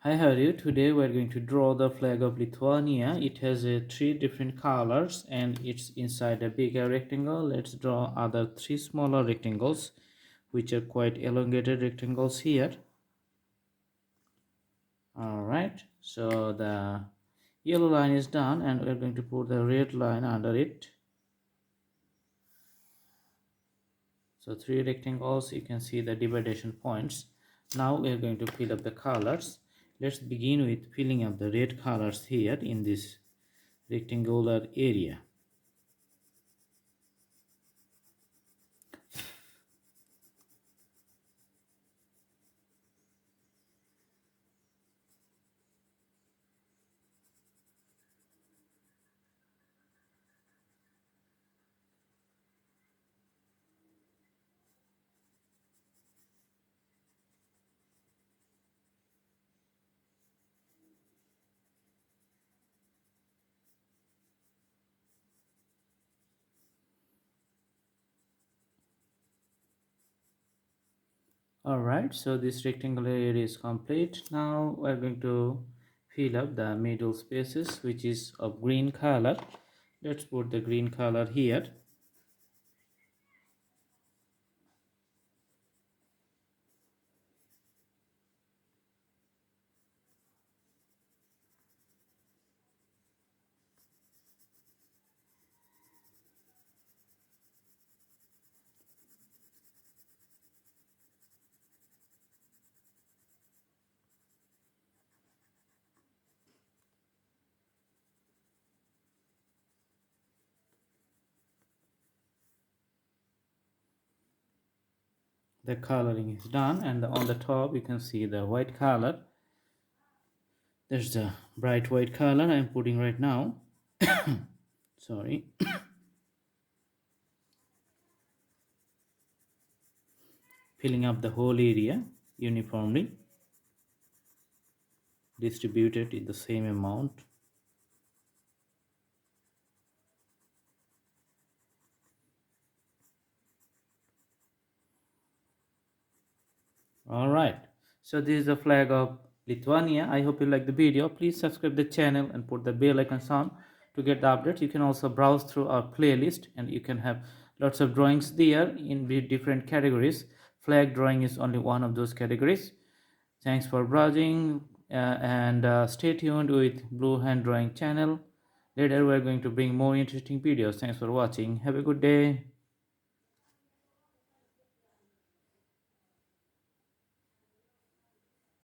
Hi, how are you? Today we are going to draw the flag of Lithuania. It has three different colors and it's inside a bigger rectangle. Let's draw other three smaller rectangles, which are quite elongated rectangles here. Alright, so the yellow line is done and we're going to put the red line under it. So three rectangles, you can see the dividation points. Now we are going to fill up the colors. Let's begin with filling up the red colors here in this rectangular area. Alright, so this rectangular area is complete. Now we're going to fill up the middle spaces, which is of green color. Let's put the green color here. The coloring is done, and on the top you can see the white color. There's the bright white color I'm putting right now. Sorry. Filling up the whole area uniformly, distributed in the same amount. Alright, so this is the flag of Lithuania. I hope you like the video. Please subscribe the channel and put the bell icon on to get the updates. You can also browse through our playlist and you can have lots of drawings there in different categories. Flag drawing is only one of those categories. Thanks for browsing and stay tuned with Blue Hand Drawing channel. Later we are going to bring more interesting videos. Thanks for watching. Have a good day.